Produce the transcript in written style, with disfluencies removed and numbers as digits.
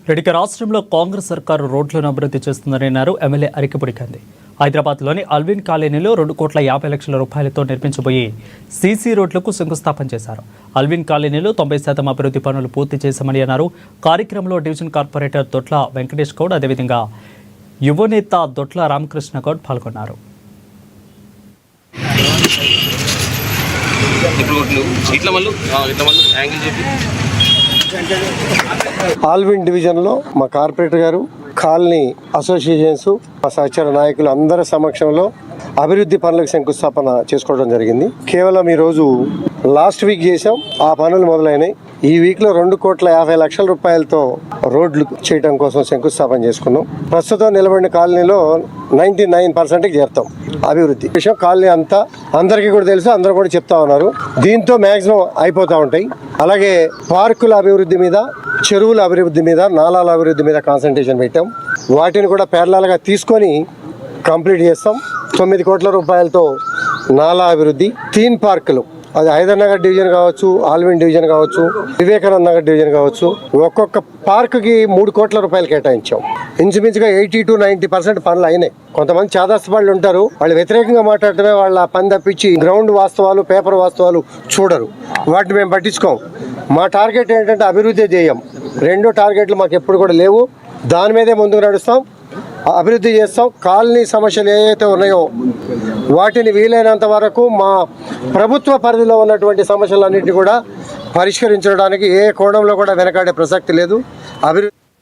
రెడ్డికి రాష్ట్రంలో కాంగ్రెస్ సర్కారు రోడ్లను అభివృద్ధి చేస్తుందన్నారు ఎమ్మెల్యే అరికపూడి గాంధీ. హైదరాబాద్లోని అల్విన్ కాలనీలో 2,50,00,000 రూపాయలతో నిర్మించబోయే సీసీ రోడ్లకు శంకుస్థాపన చేశారు. అల్విన్ కాలనీలో 90% అభివృద్ధి పనులు పూర్తి చేశామని అన్నారు. కార్యక్రమంలో డివిజన్ కార్పొరేటర్ దొట్ల వెంకటేష్ గౌడ్, అదేవిధంగా యువనేత దొట్ల రామకృష్ణ గౌడ్ పాల్గొన్నారు. ఆల్విన్ డివిజన్లో మా కార్పొరేటర్ గారు, కాలనీ అసోసియేషన్స్, మా సహచర నాయకులు అందరి సమక్షంలో అభివృద్ధి పనులకు శంకుస్థాపన చేసుకోవడం జరిగింది. కేవలం ఈరోజు లాస్ట్ వీక్ చేసాం, ఆ పనులు మొదలైనవి. ఈ వీక్లో 2,50,00,000 రూపాయలతో రోడ్లు చేయడం కోసం శంకుస్థాపన చేసుకున్నాం. ప్రస్తుతం నిలబడిన కాలనీలో 99%కి చేరుతాం అభివృద్ధి విషయం. కాలనీ అంతా అందరికీ కూడా తెలుసు, అందరూ కూడా చెప్తా ఉన్నారు. దీంతో మ్యాక్సిమం అయిపోతూ ఉంటాయి. అలాగే పార్కుల అభివృద్ధి మీద, చెరువుల అభివృద్ధి మీద, నాలాల అభివృద్ధి మీద కాన్సన్ట్రేషన్ పెట్టాం. వాటిని కూడా ప్యారలల్గా తీసుకొని కంప్లీట్ చేస్తాం. 9 కోట్ల రూపాయలతో నాలా అభివృద్ధి, థీమ్ పార్కులు, అది హైదర్నగర్ డివిజన్ కావచ్చు, ఆల్విన్ డివిజన్ కావచ్చు, వివేకానంద నగర్ డివిజన్ కావచ్చు, ఒక్కొక్క పార్కుకి 3 కోట్ల రూపాయలు కేటాయించాం. ఇంచుమించుగా 80 to 90% పనులు అయినాయి. కొంతమంది చాదస్తపళ్ళు ఉంటారు, వాళ్ళు వ్యతిరేకంగా మాట్లాడటమే వాళ్ళ పని తప్పించి గ్రౌండ్ వాస్తవాలు, పేపర్ వాస్తవాలు చూడరు. వాటిని మేము పట్టించుకోం. మా టార్గెట్ ఏంటంటే అభివృద్ధి చేయం. 2 టార్గెట్లు మాకు ఎప్పుడు కూడా లేవు. దాని మీదే ముందుకు నడుస్తాం, అభివృద్ధి చేస్తాం. కాలనీ సమస్యలు ఏవైతే ఉన్నాయో వాటిని వీలైనంత వరకు మా ప్రభుత్వ పరిధిలో ఉన్నటువంటి సమస్యలన్నింటినీ కూడా పరిష్కరించడానికి ఏ కోణంలో కూడా వెనకాడే ప్రసక్తి లేదు. అభివృద్ధి